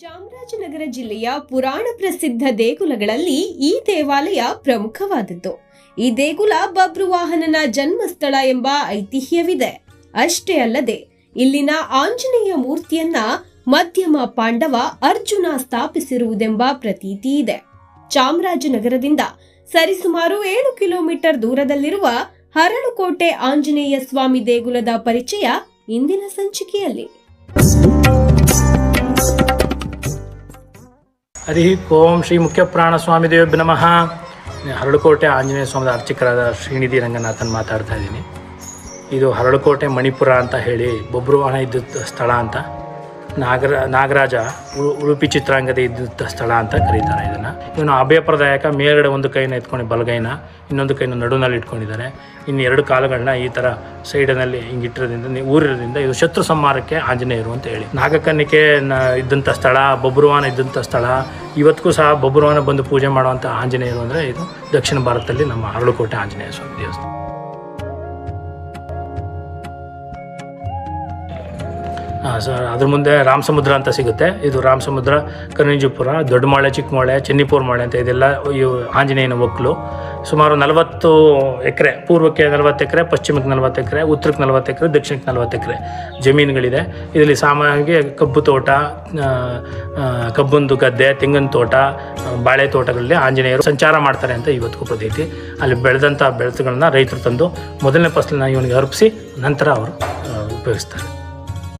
ಚಾಮರಾಜನಗರ ಜಿಲ್ಲೆಯ ಪುರಾಣ ಪ್ರಸಿದ್ಧ ದೇಗುಲಗಳಲ್ಲಿ ಈ ದೇವಾಲಯ ಪ್ರಮುಖವಾದದ್ದು. ಈ ದೇಗುಲ ಬಬ್ರುವಾಹನನ ಜನ್ಮಸ್ಥಳ ಎಂಬ ಐತಿಹ್ಯವಿದೆ. ಅಷ್ಟೇ ಅಲ್ಲದೆ ಇಲ್ಲಿನ ಆಂಜನೇಯ ಮೂರ್ತಿಯನ್ನ ಮಧ್ಯಮ ಪಾಂಡವ ಅರ್ಜುನ ಸ್ಥಾಪಿಸಿರುವುದೆಂಬ ಪ್ರತೀತಿ ಇದೆ. ಚಾಮರಾಜನಗರದಿಂದ ಸರಿಸುಮಾರು 7 ಕಿಲೋಮೀಟರ್ ದೂರದಲ್ಲಿರುವ ಹರಳುಕೋಟೆ ಆಂಜನೇಯ ಸ್ವಾಮಿ ದೇಗುಲದ ಪರಿಚಯ ಇಂದಿನ ಸಂಚಿಕೆಯಲ್ಲಿ. ಹರಿ ಓಂ ಶ್ರೀ ಮುಖ್ಯ ಪ್ರಾಣ ಸ್ವಾಮಿ ದೇವ್ಯ ನಮಃ. ಹರಳುಕೋಟೆ ಆಂಜನೇಯ ಸ್ವಾಮಿ ಅರ್ಚಕರಾದ ಶ್ರೀನಿಧಿ ರಂಗನಾಥನ್ ಮಾತಾಡ್ತಾ ಇದ್ದೀನಿ. ಇದು ಹರಳುಕೋಟೆ ಮಣಿಪುರ ಅಂತ ಹೇಳಿ ಬಬ್ರುವಾಹನ ಇದ್ದ ಸ್ಥಳ ಅಂತ, ನಾಗರಾಜ ಉಡುಪಿ ಚಿತ್ರಾಂಗದ ಇದ್ದ ಸ್ಥಳ ಅಂತ ಕರೀತಾರೆ ಇದನ್ನು. ಇವನು ಅಭಯಪ್ರದಾಯಕ. ಮೇಲ್ಗಡೆ ಒಂದು ಕೈನ ಎತ್ಕೊಂಡು ಬಲಗೈನ, ಇನ್ನೊಂದು ಕೈನ ನಡುನಲ್ಲಿ ಇಟ್ಕೊಂಡಿದ್ದಾರೆ. ಇನ್ನು 2 ಕಾಲುಗಳನ್ನ ಈ ಥರ ಸೈಡಿನಲ್ಲಿ ಹಿಂಗಿಟ್ಟಿರೋದ್ರಿಂದ, ಊರಿರೋದ್ರಿಂದ ಇದು ಶತ್ರು ಸಂಹಾರಕ್ಕೆ ಆಂಜನೇಯರು ಅಂತ ಹೇಳಿ. ನಾಗಕನ್ನಿಕೆ ಇದ್ದಂಥ ಸ್ಥಳ, ಬಬ್ರುವಾಹನ ಇದ್ದಂಥ ಸ್ಥಳ. ಇವತ್ತಿಗೂ ಸಹ ಬಬ್ರುವಾಹನ ಬಂದು ಪೂಜೆ ಮಾಡುವಂಥ ಆಂಜನೇಯರು ಅಂದರೆ ಇದು ದಕ್ಷಿಣ ಭಾರತದಲ್ಲಿ ನಮ್ಮ ಹರಳುಕೋಟೆ ಆಂಜನೇಯ ಸ್ವಾಮಿ ದೇವಸ್ಥಾನ. ಸರ್, ಅದ್ರ ಮುಂದೆ ರಾಮಸಮುದ್ರ ಅಂತ ಸಿಗುತ್ತೆ. ಇದು ರಾಮಸಮುದ್ರ, ಕರ್ನಿಜುಪುರ, ದೊಡ್ಡಮಾಳೆ, ಚಿಕ್ಕಮಾಳೆ, ಚೆನ್ನಿಪುರ ಮಾಳೆ ಅಂತ ಇದೆಲ್ಲ ಇವು ಆಂಜನೇಯನ ಒಕ್ಕಲು. ಸುಮಾರು 40 ಎಕರೆ, ಪೂರ್ವಕ್ಕೆ 40 ಎಕರೆ, ಪಶ್ಚಿಮಕ್ಕೆ 40 ಎಕರೆ, ಉತ್ತರಕ್ಕೆ 40 ಎಕರೆ, ದಕ್ಷಿಣಕ್ಕೆ 40 ಎಕರೆ ಜಮೀನುಗಳಿದೆ. ಇದರಲ್ಲಿ ಸಾಮಾನ್ಯವಾಗಿ ಕಬ್ಬು ತೋಟ, ಕಬ್ಬೊಂದು ಗದ್ದೆ, ತೆಂಗಿನ ತೋಟ, ಬಾಳೆ ತೋಟಗಳಲ್ಲಿ ಆಂಜನೇಯರು ಸಂಚಾರ ಮಾಡ್ತಾರೆ ಅಂತ ಇವತ್ತಿಗೂ ಪ್ರತೀತಿ. ಅಲ್ಲಿ ಬೆಳೆದಂಥ ಬೆಳೆತುಗಳನ್ನ ರೈತರು ತಂದು ಮೊದಲನೇ ಫಸಲನ್ನ ಇವನಿಗೆ ಅರ್ಪಿಸಿ ನಂತರ ಅವರು ಉಪಯೋಗಿಸ್ತಾರೆ.